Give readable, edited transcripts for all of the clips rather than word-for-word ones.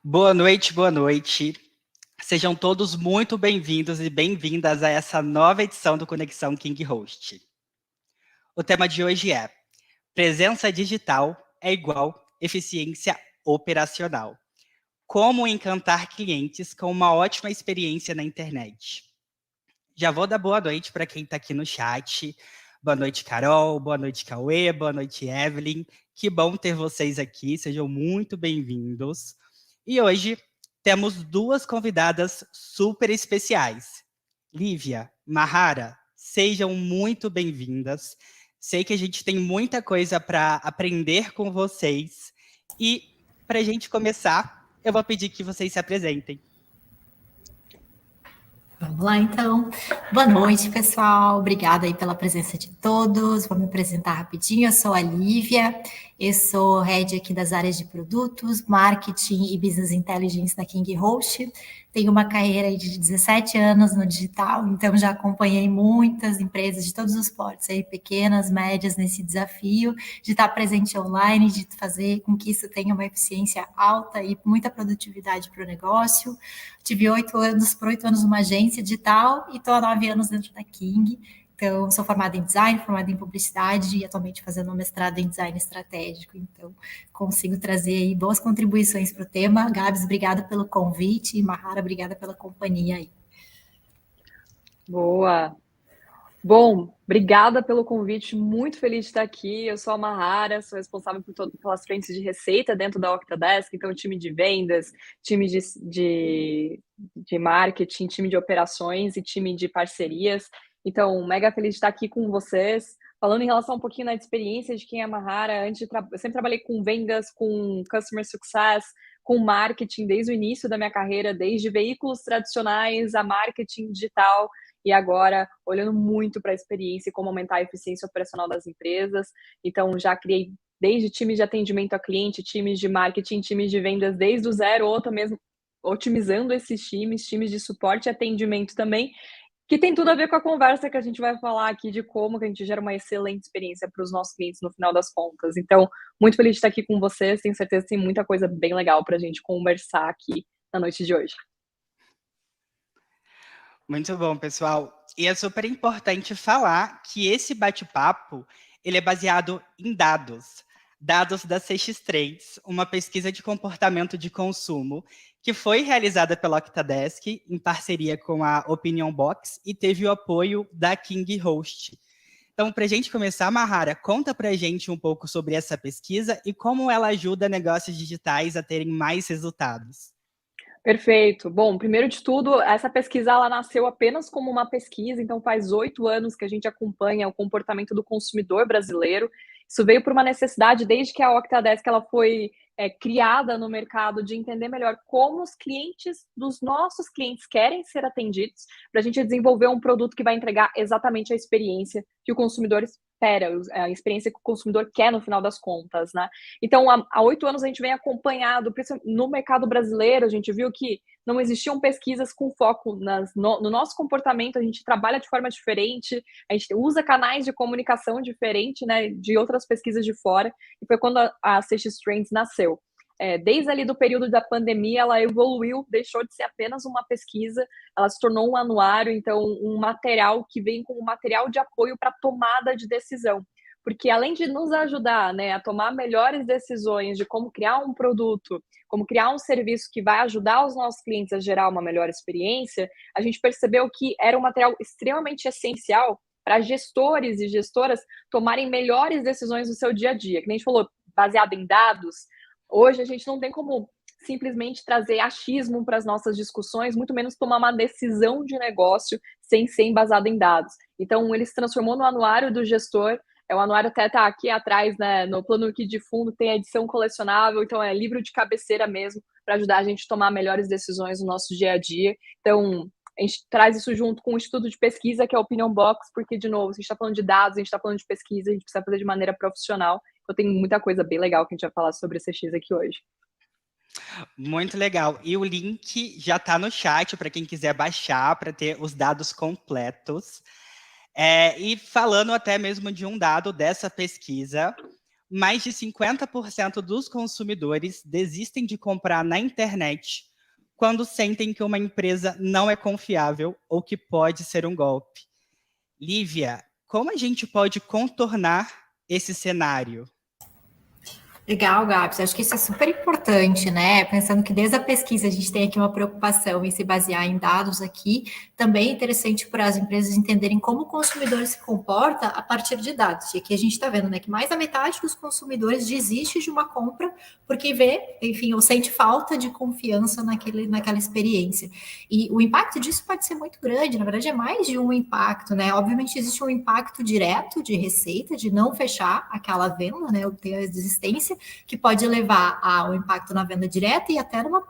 Boa noite, boa noite. Sejam todos muito bem-vindos e bem-vindas a essa nova edição do Conexão King Host. O tema de hoje é: presença digital é igual eficiência operacional. Como encantar clientes com uma ótima experiência na internet. Já vou dar boa noite para quem está aqui no chat. Boa noite, Carol. Boa noite, Cauê. Boa noite, Evelyn. Que bom ter vocês aqui. Sejam muito bem-vindos. E hoje temos duas convidadas super especiais. Lívia, Mahara, sejam muito bem-vindas. Sei que a gente tem muita coisa para aprender com vocês. E para a gente começar, eu vou pedir que vocês se apresentem. Vamos lá, então. Boa noite, pessoal. Obrigada aí pela presença de todos. Vou me apresentar rapidinho. Eu sou a Lívia. Eu sou head aqui das áreas de produtos, marketing e business intelligence na King Host. Tenho uma carreira aí de 17 anos no digital, então já acompanhei muitas empresas de todos os portos, aí, pequenas, médias, nesse desafio de estar presente online, de fazer com que isso tenha uma eficiência alta e muita produtividade para o negócio. Tive 8 anos numa agência digital e estou há 9 anos dentro da King. Então, sou formada em design, formada em publicidade e atualmente fazendo um mestrado em design estratégico. Então, consigo trazer aí boas contribuições para o tema. Gabs, obrigada pelo convite e Mahara, obrigada pela companhia aí. Boa! Bom, obrigada pelo convite, muito feliz de estar aqui. Eu sou a Mahara, sou responsável pelas frentes de receita dentro da Octadesk, então time de vendas, time de marketing, time de operações e time de parcerias. Então, mega feliz de estar aqui com vocês. Falando em relação um pouquinho da experiência de quem é a Mahara, eu sempre trabalhei com vendas, com customer success, com marketing desde o início da minha carreira, desde veículos tradicionais a marketing digital, e agora olhando muito para a experiência e como aumentar a eficiência operacional das empresas. Então, já criei desde times de atendimento a cliente, times de marketing, times de vendas desde o zero, ou até mesmo otimizando esses times de suporte e atendimento também, que tem tudo a ver com a conversa que a gente vai falar aqui de como que a gente gera uma excelente experiência para os nossos clientes no final das contas. Então, muito feliz de estar aqui com vocês, tenho certeza que tem muita coisa bem legal para a gente conversar aqui na noite de hoje. Muito bom, pessoal. E é super importante falar que esse bate-papo, ele é baseado em dados. Dados da CX Trades, uma pesquisa de comportamento de consumo que foi realizada pela Octadesk em parceria com a Opinion Box e teve o apoio da King Host. Então, para a gente começar, Mahara, conta para a gente um pouco sobre essa pesquisa e como ela ajuda negócios digitais a terem mais resultados. Perfeito. Bom, primeiro de tudo, essa pesquisa ela nasceu apenas como uma pesquisa, então faz 8 anos que a gente acompanha o comportamento do consumidor brasileiro. Isso veio por uma necessidade desde que a Octadesk ela foi criada no mercado de entender melhor como os clientes dos nossos clientes querem ser atendidos, para a gente desenvolver um produto que vai entregar exatamente a experiência que o consumidor espera, a experiência que o consumidor quer no final das contas, né? Então, há 8 anos a gente vem acompanhado, no mercado brasileiro, a gente viu que não existiam pesquisas com foco no nosso comportamento, a gente trabalha de forma diferente, a gente usa canais de comunicação diferente, né, de outras pesquisas de fora, e foi quando a CX Trends nasceu. Desde ali do período da pandemia, ela evoluiu, deixou de ser apenas uma pesquisa, ela se tornou um anuário, então um material que vem como material de apoio para tomada de decisão. Porque além de nos ajudar, né, a tomar melhores decisões de como criar um produto, como criar um serviço que vai ajudar os nossos clientes a gerar uma melhor experiência, a gente percebeu que era um material extremamente essencial para gestores e gestoras tomarem melhores decisões no seu dia a dia. Que nem a gente falou, baseado em dados, hoje a gente não tem como simplesmente trazer achismo para as nossas discussões, muito menos tomar uma decisão de negócio sem ser embasado em dados. Então, ele se transformou no anuário do gestor. O anuário até está aqui atrás, né, no plano aqui de fundo, tem a edição colecionável, então é livro de cabeceira mesmo, para ajudar a gente a tomar melhores decisões no nosso dia a dia. Então, a gente traz isso junto com um estudo de pesquisa, que é a Opinion Box, porque, de novo, a gente está falando de dados, a gente está falando de pesquisa, a gente precisa fazer de maneira profissional. Então, tem muita coisa bem legal que a gente vai falar sobre CX aqui hoje. Muito legal. E o link já está no chat para quem quiser baixar, para ter os dados completos. E falando até mesmo de um dado dessa pesquisa, mais de 50% dos consumidores desistem de comprar na internet quando sentem que uma empresa não é confiável ou que pode ser um golpe. Lívia, como a gente pode contornar esse cenário? Legal, Gabs. Acho que isso é super importante, né? Pensando que desde a pesquisa a gente tem aqui uma preocupação em se basear em dados aqui, também é interessante para as empresas entenderem como o consumidor se comporta a partir de dados. E aqui a gente está vendo, né, que mais da metade dos consumidores desiste de uma compra porque vê, enfim, ou sente falta de confiança naquela experiência. E o impacto disso pode ser muito grande, na verdade é mais de um impacto, né? Obviamente existe um impacto direto de receita, de não fechar aquela venda, né, obter a desistência, que pode levar ao impacto na venda direta e até numa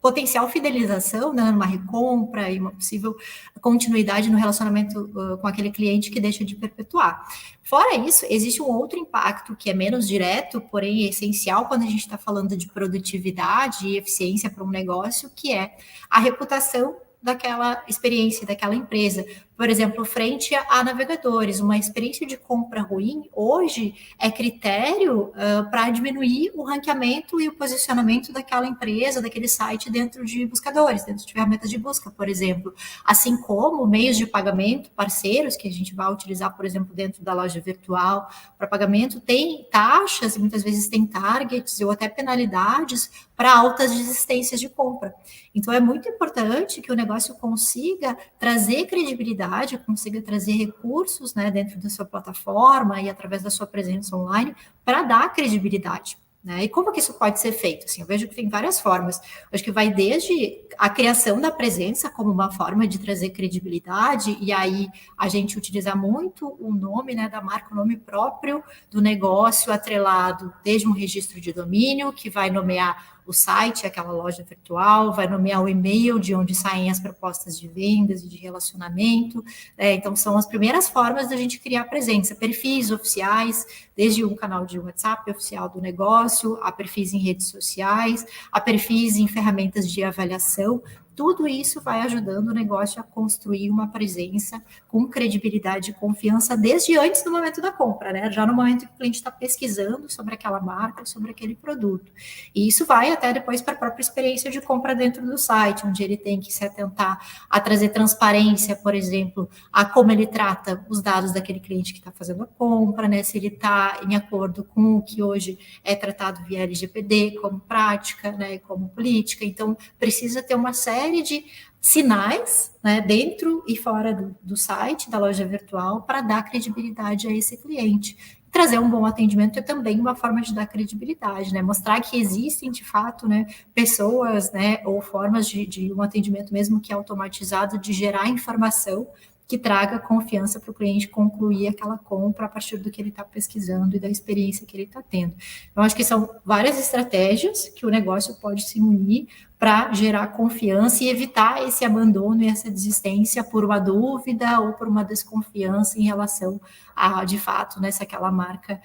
potencial fidelização, né, numa recompra e uma possível continuidade no relacionamento com aquele cliente que deixa de perpetuar. Fora isso, existe um outro impacto que é menos direto, porém essencial quando a gente está falando de produtividade e eficiência para um negócio, que é a reputação daquela experiência, daquela empresa. Por exemplo, frente a navegadores, uma experiência de compra ruim hoje é critério para diminuir o ranqueamento e o posicionamento daquela empresa, daquele site dentro de buscadores, dentro de ferramentas de busca, por exemplo. Assim como meios de pagamento, parceiros que a gente vai utilizar, por exemplo, dentro da loja virtual para pagamento, tem taxas e muitas vezes tem targets ou até penalidades para altas desistências de compra. Então, é muito importante que o negócio consiga trazer credibilidade, consiga trazer recursos, né, dentro da sua plataforma e através da sua presença online para dar credibilidade. Né? E como que isso pode ser feito? Assim, eu vejo que tem várias formas. Eu acho que vai desde a criação da presença como uma forma de trazer credibilidade, e aí a gente utiliza muito o nome, né, da marca, o nome próprio do negócio atrelado desde um registro de domínio, que vai nomear o site, aquela loja virtual, vai nomear o e-mail de onde saem as propostas de vendas e de relacionamento. Então, são as primeiras formas da gente criar presença. Perfis oficiais, desde um canal de WhatsApp oficial do negócio, a perfis em redes sociais, a perfis em ferramentas de avaliação. Tudo isso vai ajudando o negócio a construir uma presença com credibilidade e confiança desde antes do momento da compra, né? Já no momento que o cliente está pesquisando sobre aquela marca, sobre aquele produto. E isso vai até depois para a própria experiência de compra dentro do site, onde ele tem que se atentar a trazer transparência, por exemplo, a como ele trata os dados daquele cliente que está fazendo a compra, né? Se ele está em acordo com o que hoje é tratado via LGPD, como prática, né? Como política. Então, precisa ter uma série de sinais, né, dentro e fora do site, da loja virtual, para dar credibilidade a esse cliente. Trazer um bom atendimento é também uma forma de dar credibilidade, né? Mostrar que existem, de fato, né, pessoas, né, ou formas de um atendimento mesmo que é automatizado, de gerar informação que traga confiança para o cliente concluir aquela compra a partir do que ele está pesquisando e da experiência que ele está tendo. Então, acho que são várias estratégias que o negócio pode se unir para gerar confiança e evitar esse abandono e essa desistência por uma dúvida ou por uma desconfiança em relação a, de fato, né, se aquela marca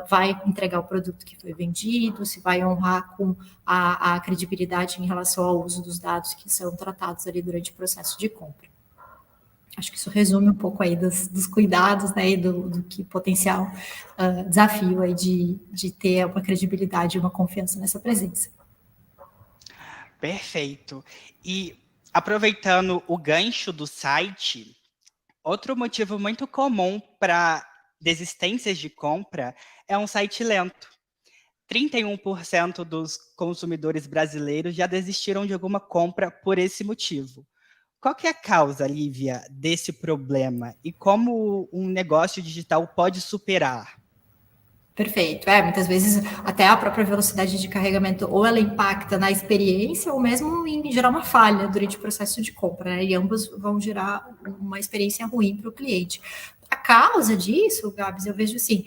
vai entregar o produto que foi vendido, se vai honrar com a credibilidade em relação ao uso dos dados que são tratados ali durante o processo de compra. Acho que isso resume um pouco aí dos cuidados, né, e do que potencial desafio aí de ter uma credibilidade e uma confiança nessa presença. Perfeito. E aproveitando o gancho do site, outro motivo muito comum para desistências de compra é um site lento. 31% dos consumidores brasileiros já desistiram de alguma compra por esse motivo. Qual que é a causa, Lívia, desse problema? E como um negócio digital pode superar? Perfeito. Muitas vezes até a própria velocidade de carregamento ou ela impacta na experiência ou mesmo em gerar uma falha durante o processo de compra, né? E ambos vão gerar uma experiência ruim para o cliente. A causa disso, Gabs, eu vejo assim,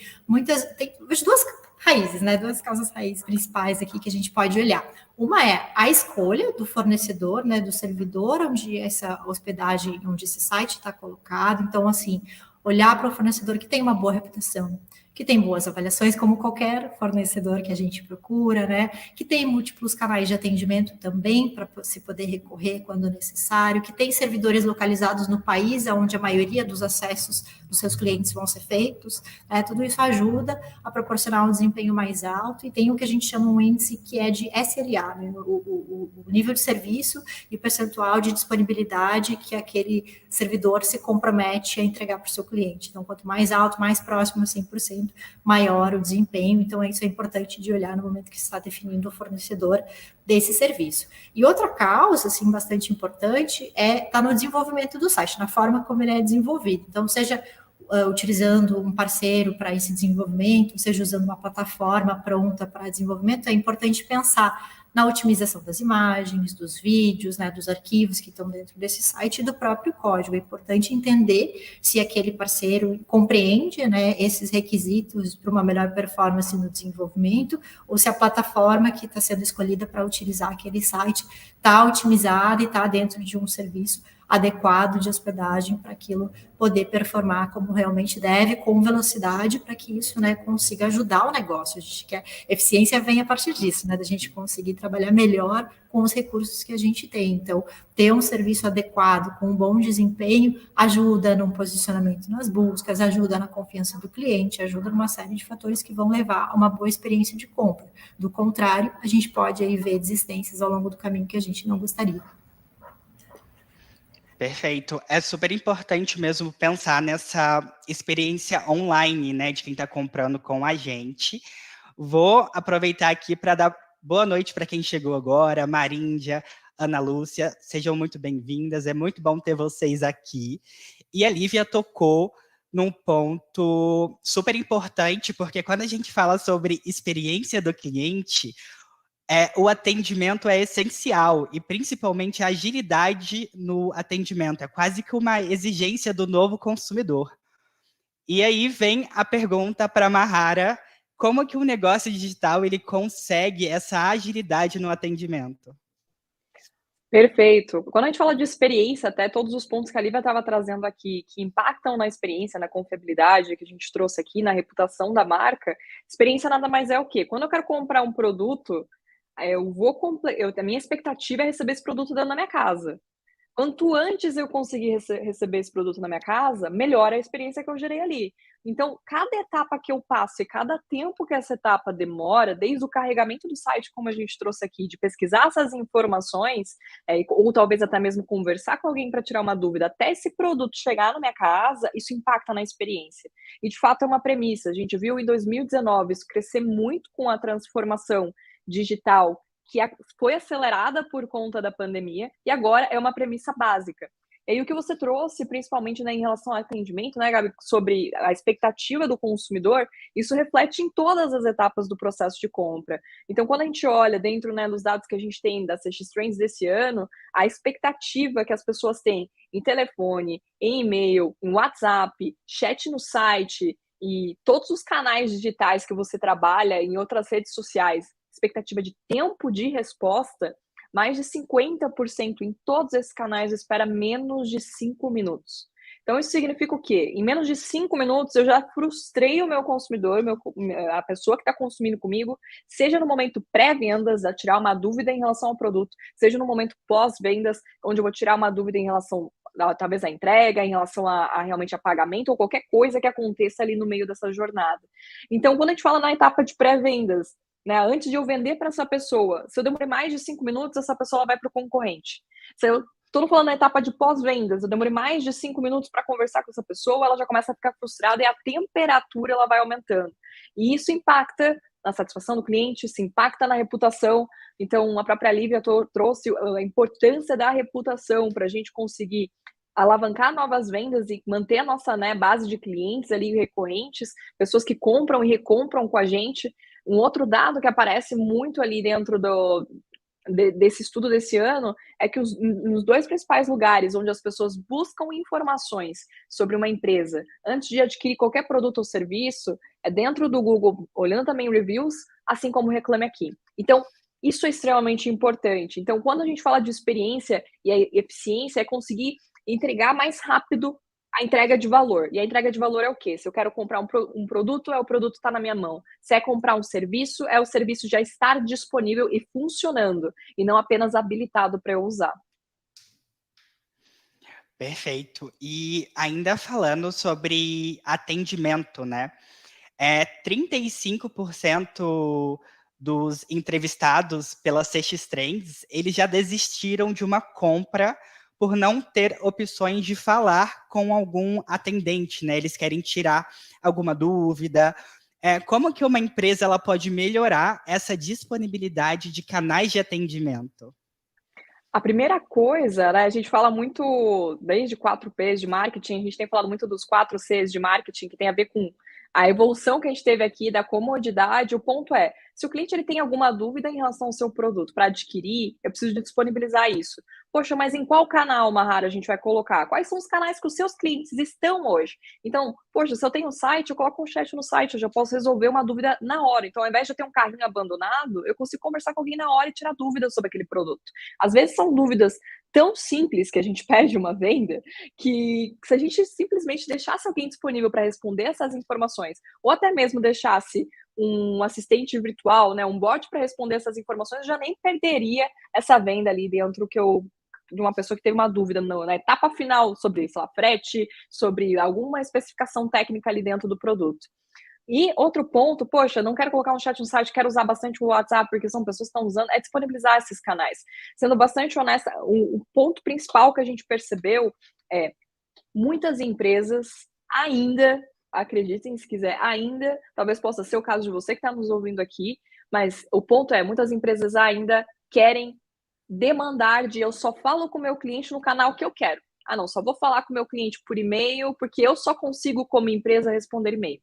vejo duas raízes, né? Duas causas raízes principais aqui que a gente pode olhar. Uma é a escolha do fornecedor, né? Do servidor onde essa hospedagem, onde esse site está colocado. Então, assim, olhar para o fornecedor que tem uma boa reputação, que tem boas avaliações, como qualquer fornecedor que a gente procura, né? Que tem múltiplos canais de atendimento também para se poder recorrer quando necessário, que tem servidores localizados no país onde a maioria dos acessos dos seus clientes vão ser feitos, né? Tudo isso ajuda a proporcionar um desempenho mais alto e tem o que a gente chama um índice que é de SLA, né? O nível de serviço e o percentual de disponibilidade que aquele servidor se compromete a entregar para o seu cliente. Então, quanto mais alto, mais próximo a 100%, maior o desempenho. Então, isso é importante de olhar no momento que se está definindo o fornecedor desse serviço. E outra causa, assim, bastante importante está no desenvolvimento do site, na forma como ele é desenvolvido. Então, seja utilizando um parceiro para esse desenvolvimento, seja usando uma plataforma pronta para desenvolvimento, é importante pensar na otimização das imagens, dos vídeos, né, dos arquivos que estão dentro desse site e do próprio código. É importante entender se aquele parceiro compreende, né, esses requisitos para uma melhor performance no desenvolvimento, ou se a plataforma que está sendo escolhida para utilizar aquele site está otimizada e está dentro de um serviço adequado de hospedagem para aquilo poder performar como realmente deve, com velocidade, para que isso, né, consiga ajudar o negócio. A gente quer eficiência vem a partir disso, né, da gente conseguir trabalhar melhor com os recursos que a gente tem. Então, ter um serviço adequado, com um bom desempenho, ajuda no posicionamento nas buscas, ajuda na confiança do cliente, ajuda numa série de fatores que vão levar a uma boa experiência de compra. Do contrário, a gente pode aí ver desistências ao longo do caminho que a gente não gostaria. Perfeito. É super importante mesmo pensar nessa experiência online, né, de quem está comprando com a gente. Vou aproveitar aqui para dar boa noite para quem chegou agora, Maríndia, Ana Lúcia, sejam muito bem-vindas, é muito bom ter vocês aqui. E a Lívia tocou num ponto super importante, porque quando a gente fala sobre experiência do cliente, o atendimento é essencial, e principalmente a agilidade no atendimento, é quase que uma exigência do novo consumidor. E aí vem a pergunta para a Mahara, como que um negócio digital ele consegue essa agilidade no atendimento? Perfeito. Quando a gente fala de experiência, até todos os pontos que a Lívia estava trazendo aqui, que impactam na experiência, na confiabilidade, que a gente trouxe aqui, na reputação da marca, experiência nada mais é o quê? Quando eu quero comprar um produto, a minha expectativa é receber esse produto dentro da minha casa. Quanto antes eu conseguir receber esse produto na minha casa, melhor a experiência que eu gerei ali. Então, cada etapa que eu passo e cada tempo que essa etapa demora, desde o carregamento do site, como a gente trouxe aqui, de pesquisar essas informações, ou talvez até mesmo conversar com alguém para tirar uma dúvida, até esse produto chegar na minha casa, isso impacta na experiência. E, de fato, é uma premissa. A gente viu em 2019 isso crescer muito com a transformação digital que foi acelerada por conta da pandemia, e agora é uma premissa básica. E aí o que você trouxe, principalmente, né, em relação ao atendimento, né, Gabi, sobre a expectativa do consumidor, isso reflete em todas as etapas do processo de compra. Então, quando a gente olha dentro, né, dos dados que a gente tem da CX Trends desse ano, a expectativa que as pessoas têm em telefone, em e-mail, em WhatsApp, chat no site e todos os canais digitais que você trabalha em outras redes sociais, expectativa de tempo de resposta, mais de 50% em todos esses canais espera menos de 5 minutos. Então, isso significa o quê? Em menos de 5 minutos, eu já frustrei o meu consumidor, a pessoa que está consumindo comigo, seja no momento pré-vendas, a tirar uma dúvida em relação ao produto, seja no momento pós-vendas, onde eu vou tirar uma dúvida em relação, talvez, à entrega, em relação a realmente a pagamento, ou qualquer coisa que aconteça ali no meio dessa jornada. Então, quando a gente fala na etapa de pré-vendas, né, antes de eu vender para essa pessoa, se eu demorei mais de 5 minutos, essa pessoa vai para o concorrente. Se eu estou falando na etapa de pós-vendas, eu demorei mais de 5 minutos para conversar com essa pessoa, ela já começa a ficar frustrada e a temperatura ela vai aumentando. E isso impacta na satisfação do cliente, isso impacta na reputação. Então, a própria Lívia trouxe a importância da reputação para a gente conseguir alavancar novas vendas e manter a nossa, né, base de clientes ali recorrentes, pessoas que compram e recompram com a gente. Um outro dado que aparece muito ali dentro desse estudo desse ano é que nos 2 principais lugares onde as pessoas buscam informações sobre uma empresa antes de adquirir qualquer produto ou serviço é dentro do Google, olhando também reviews, assim como Reclame Aqui. Então, isso é extremamente importante. Então, quando a gente fala de experiência e a eficiência, é conseguir entregar mais rápido A entrega de valor. E a entrega de valor é o quê? Se eu quero comprar um produto, o produto está na minha mão. Se é comprar um serviço, é o serviço já estar disponível e funcionando, e não apenas habilitado para eu usar. Perfeito. E ainda falando sobre atendimento, né? 35% dos entrevistados pela CX Trends, eles já desistiram de uma compra por não ter opções de falar com algum atendente, né? Eles querem tirar alguma dúvida. Como que uma empresa ela pode melhorar essa disponibilidade de canais de atendimento? A primeira coisa, né, a gente fala muito desde 4Ps de marketing, a gente tem falado muito dos 4Cs de marketing, que tem a ver com a evolução que a gente teve aqui da comodidade. O ponto é, se o cliente ele tem alguma dúvida em relação ao seu produto para adquirir, eu preciso de disponibilizar isso. Poxa, mas em qual canal, Mahara, a gente vai colocar? Quais são os canais que os seus clientes estão hoje? Então, poxa, se eu tenho um site, eu coloco um chat no site, eu já posso resolver uma dúvida na hora. Então, ao invés de eu ter um carrinho abandonado, eu consigo conversar com alguém na hora e tirar dúvidas sobre aquele produto. Às vezes são dúvidas tão simples que a gente perde uma venda, que se a gente simplesmente deixasse alguém disponível para responder essas informações, ou até mesmo deixasse um assistente virtual, né, um bot para responder essas informações, eu já nem perderia essa venda ali dentro de uma pessoa que teve uma dúvida na etapa final sobre, sei lá, frete, sobre alguma especificação técnica ali dentro do produto. E outro ponto, poxa, não quero colocar um chat no site, quero usar bastante o WhatsApp, porque são pessoas que estão usando, é disponibilizar esses canais. Sendo bastante honesta, o ponto principal que a gente percebeu é muitas empresas ainda, acreditem se quiser, ainda, talvez possa ser o caso de você que está nos ouvindo aqui, mas o ponto é, muitas empresas ainda querem demandar de eu só falo com o meu cliente no canal que eu quero. Ah, não, só vou falar com o meu cliente por e-mail, porque eu só consigo, como empresa, responder e-mail.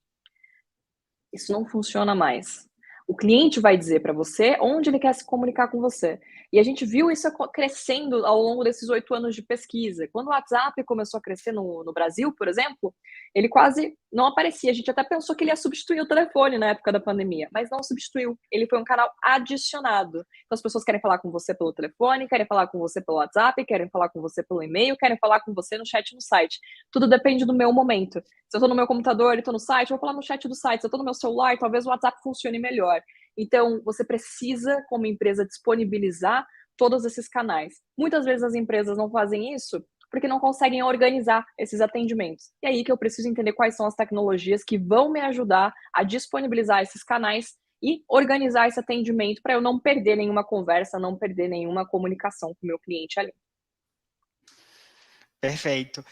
Isso não funciona mais. O cliente vai dizer para você onde ele quer se comunicar com você. E a gente viu isso crescendo ao longo desses 8 anos de pesquisa. Quando o WhatsApp começou a crescer no Brasil, por exemplo, ele quase não aparecia. A gente até pensou que ele ia substituir o telefone na época da pandemia, mas não substituiu. Ele foi um canal adicionado. Então as pessoas querem falar com você pelo telefone, querem falar com você pelo WhatsApp, querem falar com você pelo e-mail, querem falar com você no chat no site. Tudo depende do meu momento. Se eu estou no meu computador e estou no site, eu vou falar no chat do site. Se eu estou no meu celular, talvez o WhatsApp funcione melhor. Então, você precisa, como empresa, disponibilizar todos esses canais. Muitas vezes as empresas não fazem isso porque não conseguem organizar esses atendimentos. E aí que eu preciso entender quais são as tecnologias que vão me ajudar a disponibilizar esses canais e organizar esse atendimento para eu não perder nenhuma conversa, não perder nenhuma comunicação com o meu cliente ali. Perfeito.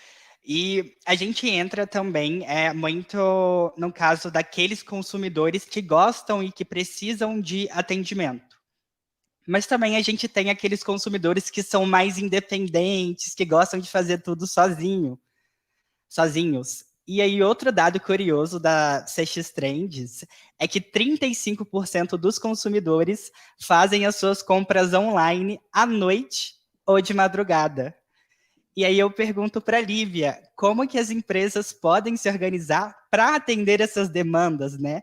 E a gente entra também muito no caso daqueles consumidores que gostam e que precisam de atendimento. Mas também a gente tem aqueles consumidores que são mais independentes, que gostam de fazer tudo sozinhos. E aí, outro dado curioso da CX Trends é que 35% dos consumidores fazem as suas compras online à noite ou de madrugada. E aí eu pergunto para a Lívia, como que as empresas podem se organizar para atender essas demandas, né?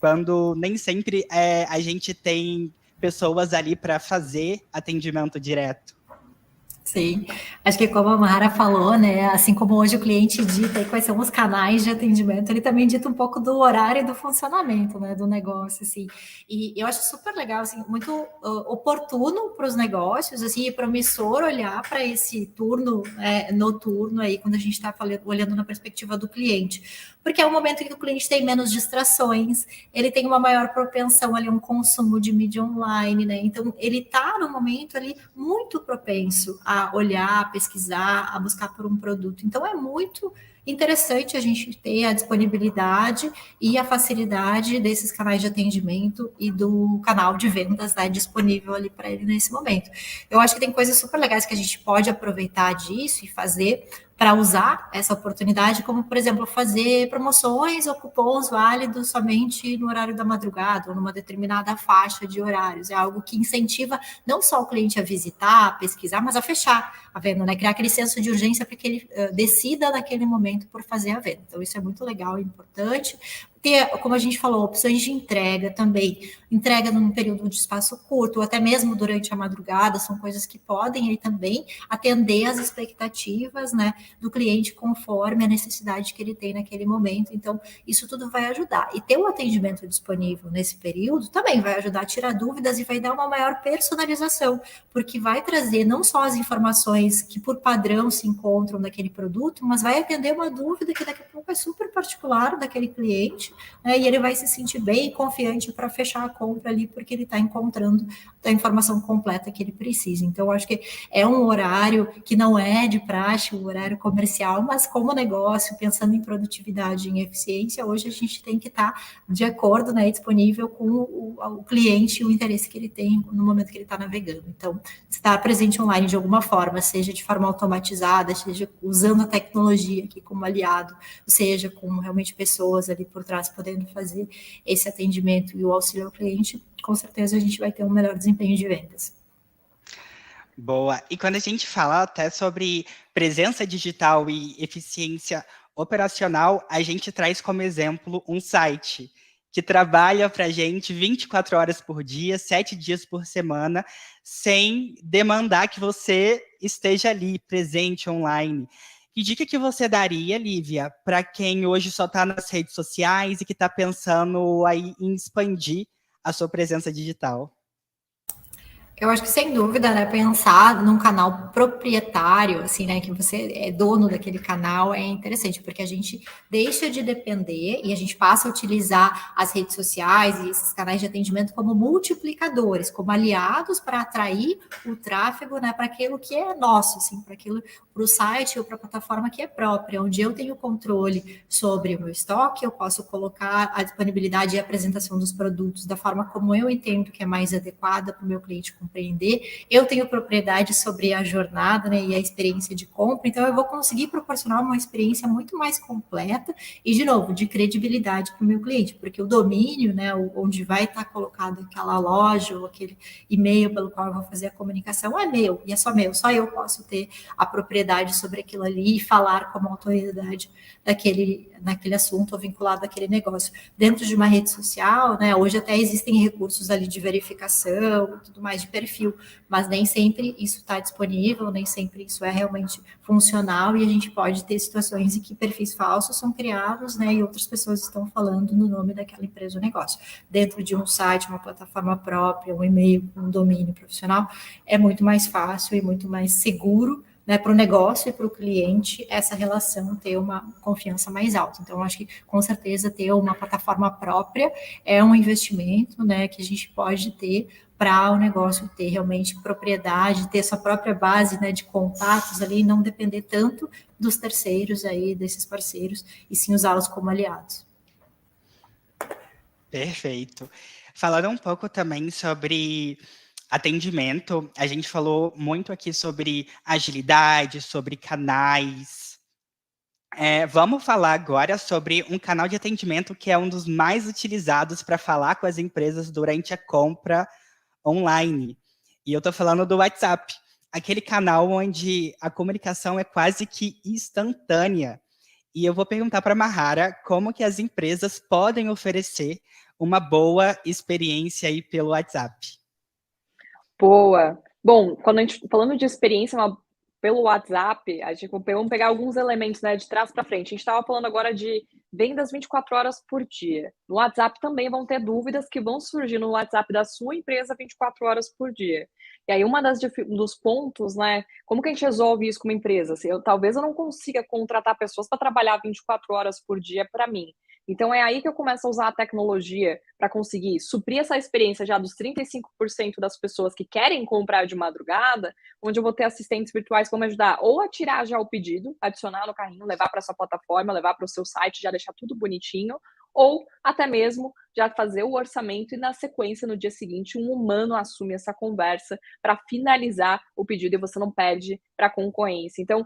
Quando nem sempre a gente tem pessoas ali para fazer atendimento direto. Sim, acho que como a Mara falou, né, assim como hoje o cliente dita aí quais são os canais de atendimento, ele também dita um pouco do horário e do funcionamento, né, do negócio, assim, e eu acho super legal, assim, muito oportuno para os negócios, assim, e promissor olhar para esse turno noturno aí, quando a gente está olhando na perspectiva do cliente, porque é um momento em que o cliente tem menos distrações, ele tem uma maior propensão ali a um consumo de mídia online, né, então ele está no momento ali muito propenso a olhar, a pesquisar, a buscar por um produto. Então, é muito interessante a gente ter a disponibilidade e a facilidade desses canais de atendimento e do canal de vendas, né, disponível ali para ele nesse momento. Eu acho que tem coisas super legais que a gente pode aproveitar disso e fazer para usar essa oportunidade, como, por exemplo, fazer promoções ou cupons válidos somente no horário da madrugada ou numa determinada faixa de horários. É algo que incentiva não só o cliente a visitar, a pesquisar, mas a fechar a venda, né? Criar aquele senso de urgência para que ele decida naquele momento por fazer a venda. Então, isso é muito legal e importante. ter, como a gente falou, opções de entrega também, entrega num período de espaço curto, ou até mesmo durante a madrugada, são coisas que podem aí também atender às expectativas, né, do cliente conforme a necessidade que ele tem naquele momento. Então, isso tudo vai ajudar. E ter o atendimento disponível nesse período também vai ajudar a tirar dúvidas e vai dar uma maior personalização, porque vai trazer não só as informações que por padrão se encontram naquele produto, mas vai atender uma dúvida que daqui a pouco é super particular daquele cliente, né, e ele vai se sentir bem confiante para fechar a compra ali, porque ele está encontrando a informação completa que ele precisa. Então, eu acho que é um horário que não é de praxe, um horário comercial, mas como negócio, pensando em produtividade e em eficiência, hoje a gente tem que estar de acordo, né, disponível com o cliente e o interesse que ele tem no momento que ele está navegando. Então, estar presente online de alguma forma, seja de forma automatizada, seja usando a tecnologia aqui como aliado, seja com realmente pessoas ali por trás podendo fazer esse atendimento e o auxílio ao cliente, com certeza a gente vai ter um melhor desempenho de vendas. Boa. E quando a gente fala até sobre presença digital e eficiência operacional, a gente traz como exemplo um site que trabalha para a gente 24 horas por dia, 7 dias por semana, sem demandar que você esteja ali, presente, online. Que dica que você daria, Lívia, para quem hoje só está nas redes sociais e que está pensando aí em expandir a sua presença digital? Eu acho que, sem dúvida, né, pensar num canal proprietário, assim, né, que você é dono daquele canal é interessante, porque a gente deixa de depender e a gente passa a utilizar as redes sociais e esses canais de atendimento como multiplicadores, como aliados para atrair o tráfego, né, para aquilo que é nosso, assim, para aquilo, para o site ou para a plataforma que é própria, onde eu tenho controle sobre o meu estoque, eu posso colocar a disponibilidade e a apresentação dos produtos da forma como eu entendo que é mais adequada para o meu cliente compreender. Eu tenho propriedade sobre a jornada, né, e a experiência de compra, então eu vou conseguir proporcionar uma experiência muito mais completa e, de novo, de credibilidade para o meu cliente, porque o domínio, né, onde vai estar colocado aquela loja ou aquele e-mail pelo qual eu vou fazer a comunicação é meu, e é só eu posso ter a propriedade sobre aquilo ali e falar como autoridade naquele assunto ou vinculado àquele negócio. Dentro de uma rede social, né, hoje até existem recursos ali de verificação e tudo mais de perfil, mas nem sempre isso está disponível, nem sempre isso é realmente funcional, e a gente pode ter situações em que perfis falsos são criados, né, e outras pessoas estão falando no nome daquela empresa ou negócio. Dentro de um site, uma plataforma própria, um e-mail com um domínio profissional, é muito mais fácil e muito mais seguro, né, para o negócio e para o cliente, essa relação ter uma confiança mais alta. Então, acho que, com certeza, ter uma plataforma própria é um investimento, né, que a gente pode ter para o negócio ter realmente propriedade, ter sua própria base, né, de contatos ali, e não depender tanto dos terceiros aí, desses parceiros, e sim usá-los como aliados. Perfeito. Falando um pouco também sobre atendimento, a gente falou muito aqui sobre agilidade, sobre canais. Vamos falar agora sobre um canal de atendimento que é um dos mais utilizados para falar com as empresas durante a compra online. E eu estou falando do WhatsApp, aquele canal onde a comunicação é quase que instantânea. E eu vou perguntar para a Mahara como que as empresas podem oferecer uma boa experiência aí pelo WhatsApp. Boa. Bom, quando a gente falando de experiência pelo WhatsApp, a gente vamos pegar alguns elementos, né, de trás para frente. A gente estava falando agora de vendas 24 horas por dia. No WhatsApp também vão ter dúvidas que vão surgir no WhatsApp da sua empresa 24 horas por dia. E aí dos pontos, né, como que a gente resolve isso como empresa? Talvez eu não consiga contratar pessoas para trabalhar 24 horas por dia para mim. Então é aí que eu começo a usar a tecnologia para conseguir suprir essa experiência já dos 35% das pessoas que querem comprar de madrugada, onde eu vou ter assistentes virtuais que vão me ajudar ou a tirar já o pedido, adicionar no carrinho, levar para sua plataforma, levar para o seu site, já deixar tudo bonitinho, ou até mesmo já fazer o orçamento e, na sequência, no dia seguinte, um humano assume essa conversa para finalizar o pedido e você não perde para a concorrência. Então,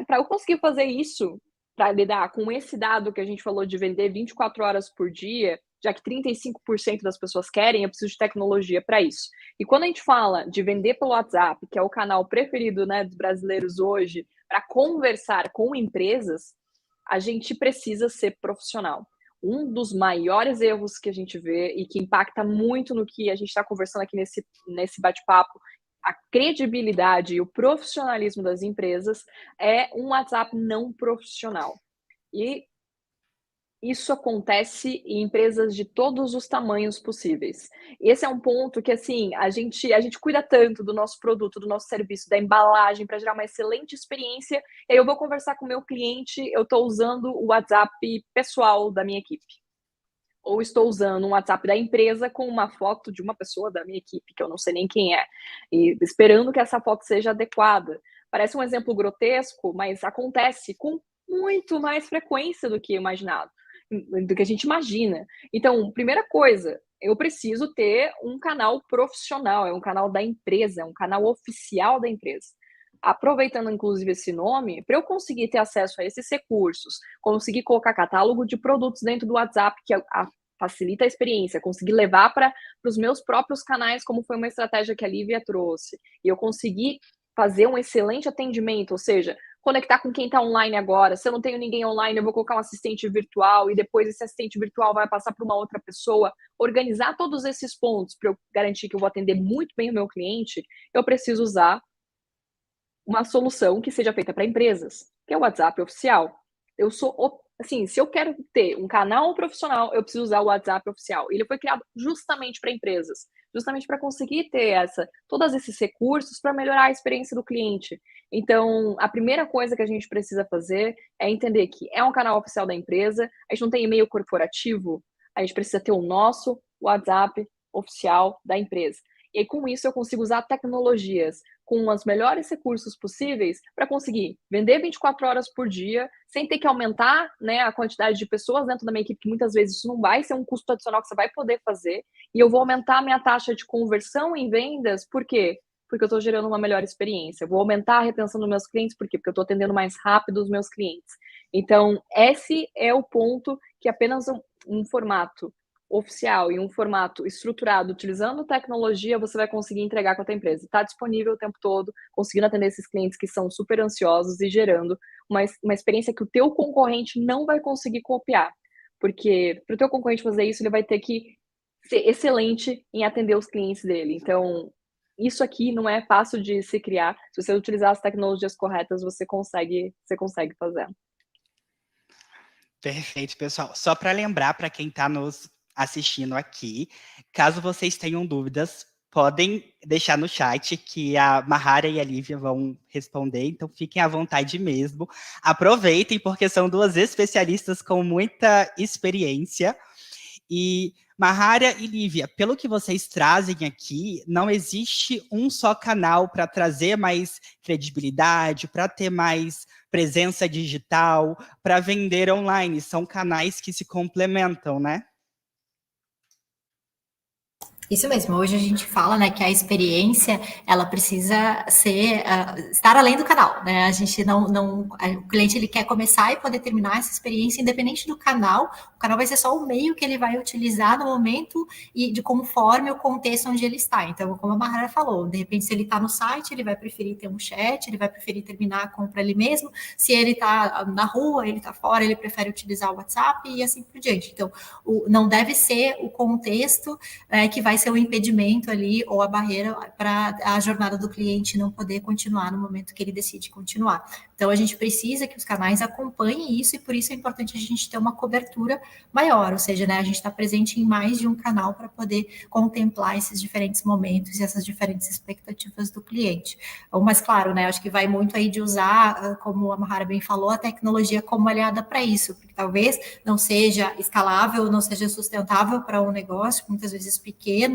para eu conseguir fazer isso, para lidar com esse dado que a gente falou de vender 24 horas por dia, já que 35% das pessoas querem, eu preciso de tecnologia para isso. E quando a gente fala de vender pelo WhatsApp, que é o canal preferido, né, dos brasileiros hoje, para conversar com empresas, a gente precisa ser profissional. Um dos maiores erros que a gente vê e que impacta muito no que a gente está conversando aqui nesse bate-papo, a credibilidade e o profissionalismo das empresas, é um WhatsApp não profissional. E isso acontece em empresas de todos os tamanhos possíveis. Esse é um ponto que, assim, a gente cuida tanto do nosso produto, do nosso serviço, da embalagem, para gerar uma excelente experiência. E aí eu vou conversar com o meu cliente, eu estou usando o WhatsApp pessoal da minha equipe. Ou estou usando um WhatsApp da empresa com uma foto de uma pessoa da minha equipe, que eu não sei nem quem é, e esperando que essa foto seja adequada. Parece um exemplo grotesco, mas acontece com muito mais frequência do que imaginado, do que a gente imagina. Então, primeira coisa, eu preciso ter um canal profissional, é um canal da empresa, é um canal oficial da empresa. Aproveitando, inclusive, esse nome, para eu conseguir ter acesso a esses recursos, conseguir colocar catálogo de produtos dentro do WhatsApp, que facilita a experiência, conseguir levar para os meus próprios canais, como foi uma estratégia que a Lívia trouxe, e eu conseguir fazer um excelente atendimento, ou seja, conectar com quem está online agora. Se eu não tenho ninguém online, eu vou colocar um assistente virtual e depois esse assistente virtual vai passar para uma outra pessoa. Organizar todos esses pontos para eu garantir que eu vou atender muito bem o meu cliente, eu preciso usar uma solução que seja feita para empresas, que é o WhatsApp oficial. Eu sou, assim, se eu quero ter um canal profissional, eu preciso usar o WhatsApp oficial. Ele foi criado justamente para empresas, justamente para conseguir ter todos esses recursos para melhorar a experiência do cliente. Então, a primeira coisa que a gente precisa fazer é entender que é um canal oficial da empresa, a gente não tem e-mail corporativo, a gente precisa ter o nosso WhatsApp oficial da empresa. E aí, com isso, eu consigo usar tecnologias com os melhores recursos possíveis para conseguir vender 24 horas por dia, sem ter que aumentar, né, a quantidade de pessoas dentro da minha equipe, que muitas vezes isso não vai ser um custo adicional que você vai poder fazer, e eu vou aumentar a minha taxa de conversão em vendas, por quê? Porque eu estou gerando uma melhor experiência. Eu vou aumentar a retenção dos meus clientes, por quê? Porque eu estou atendendo mais rápido os meus clientes. Então, esse é o ponto que apenas um formato oficial e um formato estruturado, utilizando tecnologia, você vai conseguir entregar com a tua empresa. Está disponível o tempo todo, conseguindo atender esses clientes que são super ansiosos e gerando uma experiência que o teu concorrente não vai conseguir copiar. Porque para o teu concorrente fazer isso, ele vai ter que ser excelente em atender os clientes dele. Então, isso aqui não é fácil de se criar. Se você utilizar as tecnologias corretas, você consegue fazer. Perfeito, pessoal. Só para lembrar para quem está nos assistindo aqui, caso vocês tenham dúvidas, podem deixar no chat que a Mahara e a Lívia vão responder, então fiquem à vontade mesmo. Aproveitem, porque são duas especialistas com muita experiência. E Mahara e Lívia, pelo que vocês trazem aqui, não existe um só canal para trazer mais credibilidade, para ter mais presença digital, para vender online. São canais que se complementam, né? Isso mesmo, hoje a gente fala, né, que a experiência, ela precisa ser, estar além do canal, né, a gente o cliente, ele quer começar e poder terminar essa experiência, independente do canal, o canal vai ser só o meio que ele vai utilizar no momento e de conforme o contexto onde ele está. Então, como a Mahara falou, de repente, se ele está no site, ele vai preferir ter um chat, ele vai preferir terminar a compra ali mesmo, se ele está na rua, ele está fora, ele prefere utilizar o WhatsApp e assim por diante. Então, não deve ser o contexto que vai ser o impedimento ali ou a barreira para a jornada do cliente não poder continuar no momento que ele decide continuar. Então, a gente precisa que os canais acompanhem isso e por isso é importante a gente ter uma cobertura maior, ou seja, né, a gente está presente em mais de um canal para poder contemplar esses diferentes momentos e essas diferentes expectativas do cliente. Mas, claro, né, acho que vai muito aí de usar, como a Mahara bem falou, a tecnologia como aliada para isso, porque talvez não seja escalável, não seja sustentável para um negócio, muitas vezes pequeno,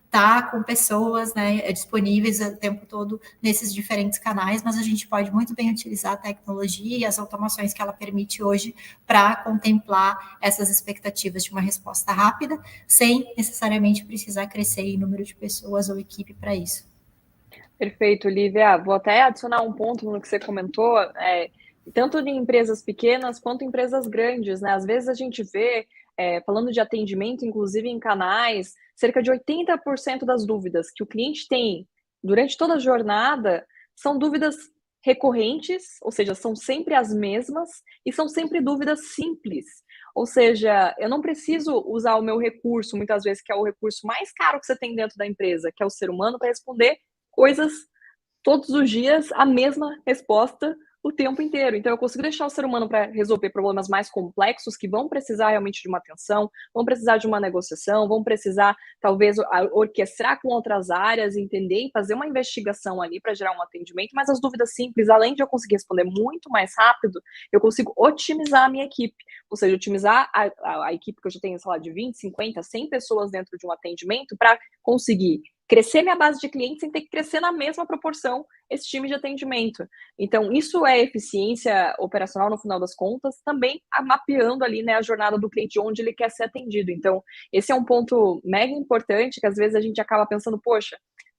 tá com pessoas, né, disponíveis o tempo todo nesses diferentes canais, mas a gente pode muito bem utilizar a tecnologia e as automações que ela permite hoje para contemplar essas expectativas de uma resposta rápida, sem necessariamente precisar crescer em número de pessoas ou equipe para isso. Perfeito, Lívia. Vou até adicionar um ponto no que você comentou, tanto de empresas pequenas quanto empresas grandes, né? Às vezes a gente vê, falando de atendimento, inclusive em canais, cerca de 80% das dúvidas que o cliente tem durante toda a jornada são dúvidas recorrentes, ou seja, são sempre as mesmas e são sempre dúvidas simples. Ou seja, eu não preciso usar o meu recurso, muitas vezes, que é o recurso mais caro que você tem dentro da empresa, que é o ser humano, para responder coisas todos os dias, a mesma resposta o tempo inteiro. Então, eu consigo deixar o ser humano para resolver problemas mais complexos que vão precisar realmente de uma atenção, vão precisar de uma negociação, vão precisar, talvez, orquestrar com outras áreas, entender e fazer uma investigação ali para gerar um atendimento, mas as dúvidas simples, além de eu conseguir responder muito mais rápido, eu consigo otimizar a minha equipe, ou seja, otimizar a equipe que eu já tenho, sei lá, de 20, 50, 100 pessoas dentro de um atendimento para conseguir crescer minha base de clientes sem ter que crescer na mesma proporção esse time de atendimento. Então, isso é eficiência operacional no final das contas, também mapeando ali, né, a jornada do cliente, onde ele quer ser atendido. Então, esse é um ponto mega importante, que às vezes a gente acaba pensando, poxa,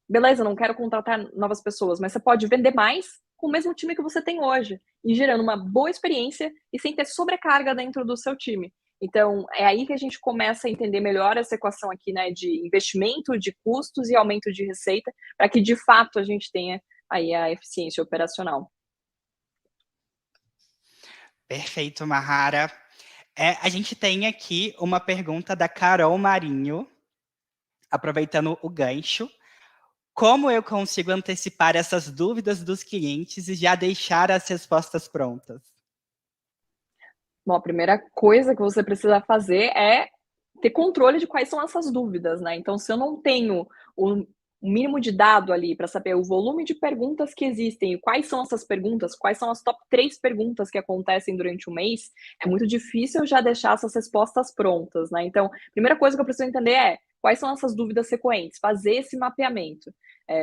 beleza, não quero contratar novas pessoas, mas você pode vender mais com o mesmo time que você tem hoje, e gerando uma boa experiência e sem ter sobrecarga dentro do seu time. Então, é aí que a gente começa a entender melhor essa equação aqui, né, de investimento, de custos e aumento de receita, para que de fato a gente tenha aí a eficiência operacional. Perfeito, Mahara. A gente tem aqui uma pergunta da Carol Marinho, aproveitando o gancho. Como eu consigo antecipar essas dúvidas dos clientes e já deixar as respostas prontas? Bom, a primeira coisa que você precisa fazer é ter controle de quais são essas dúvidas, né? Então, se eu não tenho o mínimo de dado ali para saber o volume de perguntas que existem e quais são essas perguntas, quais são as top 3 perguntas que acontecem durante o mês, é muito difícil já deixar essas respostas prontas, né? Então, a primeira coisa que eu preciso entender é quais são essas dúvidas recorrentes, fazer esse mapeamento.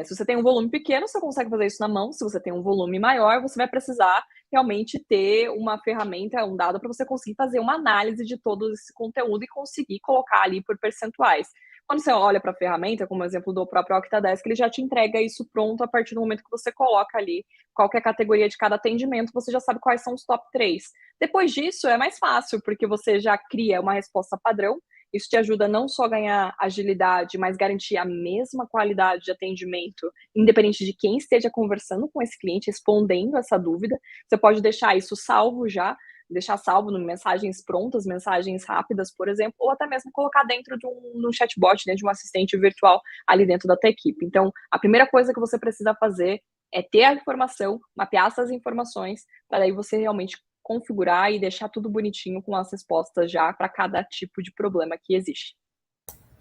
Se você tem um volume pequeno, você consegue fazer isso na mão. Se você tem um volume maior, você vai precisar realmente ter uma ferramenta, um dado para você conseguir fazer uma análise de todo esse conteúdo e conseguir colocar ali por percentuais. Quando você olha para a ferramenta, como o exemplo do próprio Octadesk, ele já te entrega isso pronto a partir do momento que você coloca ali qual que é a categoria de cada atendimento, você já sabe quais são os top 3. Depois disso, é mais fácil, porque você já cria uma resposta padrão. Isso te ajuda não só a ganhar agilidade, mas garantir a mesma qualidade de atendimento, independente de quem esteja conversando com esse cliente, respondendo essa dúvida. Você pode deixar isso salvo já, deixar salvo em mensagens prontas, mensagens rápidas, por exemplo, ou até mesmo colocar dentro de um chatbot, dentro de um assistente virtual ali dentro da tua equipe. Então, a primeira coisa que você precisa fazer é ter a informação, mapear essas informações, para daí você realmente configurar e deixar tudo bonitinho com as respostas já para cada tipo de problema que existe.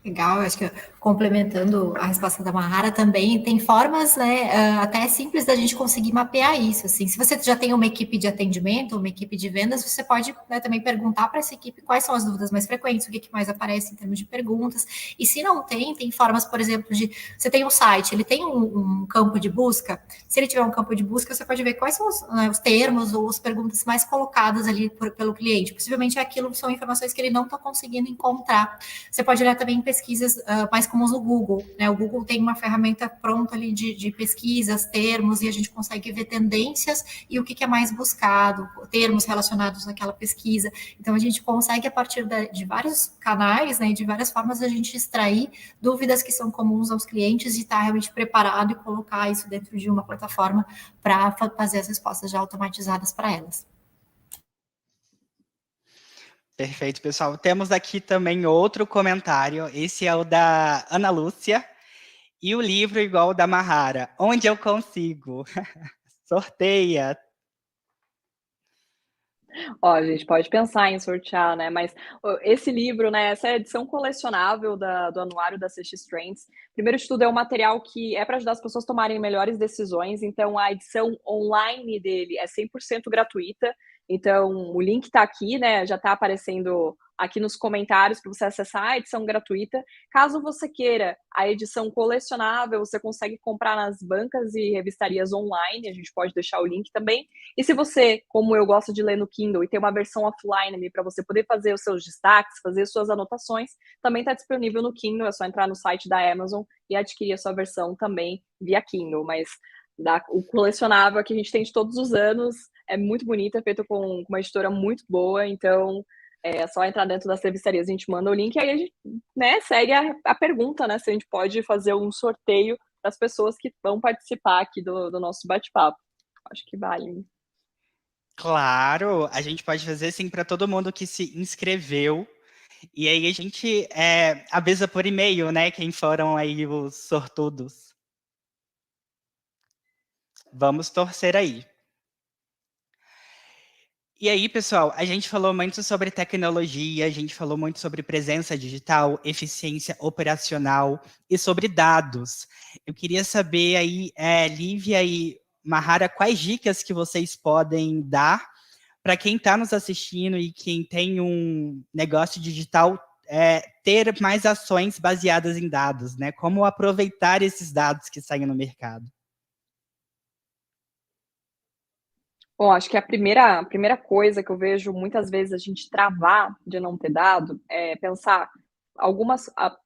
Legal, eu acho que complementando a resposta da Mahara também, tem formas, né, até simples da gente conseguir mapear isso, assim, se você já tem uma equipe de atendimento, uma equipe de vendas, você pode, né, também perguntar para essa equipe quais são as dúvidas mais frequentes, o que mais aparece em termos de perguntas, e se não tem formas, por exemplo, de, você tem um site, ele tem um campo de busca, se ele tiver um campo de busca, você pode ver quais são os termos ou as perguntas mais colocadas ali pelo cliente, possivelmente aquilo são informações que ele não está conseguindo encontrar, você pode olhar também em pesquisas mais comuns no Google, né? O Google tem uma ferramenta pronta ali de pesquisas, termos, e a gente consegue ver tendências e o que é mais buscado, termos relacionados naquela pesquisa. Então, a gente consegue, a partir de vários canais, né, de várias formas, a gente extrair dúvidas que são comuns aos clientes e estar realmente preparado e colocar isso dentro de uma plataforma para fazer as respostas já automatizadas para elas. Perfeito, pessoal. Temos aqui também outro comentário. Esse é o da Ana Lúcia. E o livro igual o da Mahara. Onde eu consigo? Sorteia. Ó, a gente pode pensar em sortear, né? Mas esse livro, né? Essa é a edição colecionável do anuário da CX Trends. Primeiro de tudo, é um material que é para ajudar as pessoas a tomarem melhores decisões. Então, a edição online dele é 100% gratuita. Então, o link está aqui, né? Já está aparecendo aqui nos comentários para você acessar a edição gratuita. Caso você queira a edição colecionável, você consegue comprar nas bancas e revistarias online. A gente pode deixar o link também. E se você, como eu gosto de ler no Kindle, e tem uma versão offline para você poder fazer os seus destaques, fazer suas anotações, também está disponível no Kindle. É só entrar no site da Amazon e adquirir a sua versão também via Kindle. Mas o colecionável que a gente tem de todos os anos é muito bonito, é feito com uma editora muito boa, então é só entrar dentro das revistarias, a gente manda o link e aí a gente, né, segue a pergunta, né, se a gente pode fazer um sorteio para as pessoas que vão participar aqui do nosso bate-papo. Acho que vale. Claro, a gente pode fazer sim para todo mundo que se inscreveu. E aí a gente avisa por e-mail, né, quem foram aí os sortudos. Vamos torcer aí. E aí, pessoal, a gente falou muito sobre tecnologia, a gente falou muito sobre presença digital, eficiência operacional e sobre dados. Eu queria saber aí, Lívia e Mahara, quais dicas que vocês podem dar para quem está nos assistindo e quem tem um negócio digital ter mais ações baseadas em dados, né? Como aproveitar esses dados que saem no mercado. Bom, acho que a primeira coisa que eu vejo muitas vezes a gente travar de não ter dado é pensar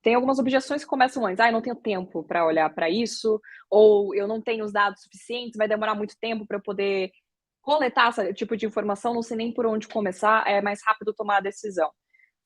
tem algumas objeções que começam antes. Eu não tenho tempo para olhar para isso, ou eu não tenho os dados suficientes, vai demorar muito tempo para eu poder coletar esse tipo de informação, não sei nem por onde começar, é mais rápido tomar a decisão.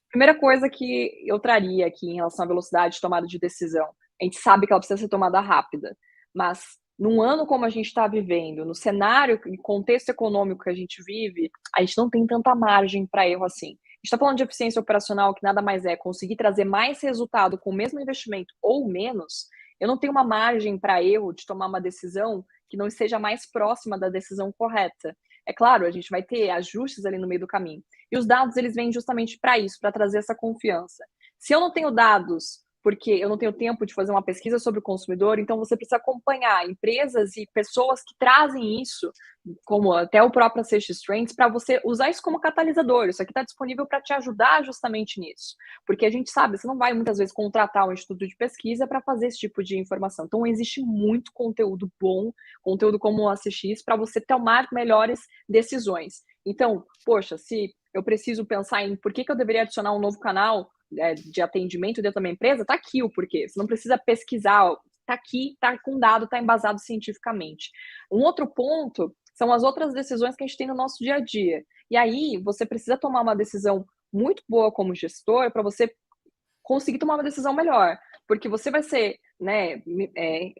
Primeira coisa que eu traria aqui em relação à velocidade de tomada de decisão, a gente sabe que ela precisa ser tomada rápida, mas num ano como a gente está vivendo, no cenário e contexto econômico que a gente vive, a gente não tem tanta margem para erro assim. A gente está falando de eficiência operacional, que nada mais é conseguir trazer mais resultado com o mesmo investimento ou menos. Eu não tenho uma margem para erro de tomar uma decisão que não esteja mais próxima da decisão correta. É claro, a gente vai ter ajustes ali no meio do caminho. E os dados, eles vêm justamente para isso, para trazer essa confiança. Se eu não tenho dados, porque eu não tenho tempo de fazer uma pesquisa sobre o consumidor, então você precisa acompanhar empresas e pessoas que trazem isso, como até o próprio CX Trends, para você usar isso como catalisador. Isso aqui está disponível para te ajudar justamente nisso. Porque a gente sabe, você não vai muitas vezes contratar um instituto de pesquisa para fazer esse tipo de informação. Então, existe muito conteúdo bom, conteúdo como o ACX, para você tomar melhores decisões. Então, poxa, se eu preciso pensar em por que eu deveria adicionar um novo canal de atendimento dentro da minha empresa, tá aqui o porquê. Você não precisa pesquisar, tá aqui, tá com dado, tá embasado cientificamente. Um outro ponto são as outras decisões que a gente tem no nosso dia a dia. E aí, você precisa tomar uma decisão muito boa como gestor para você conseguir tomar uma decisão melhor. Porque você vai ser, né,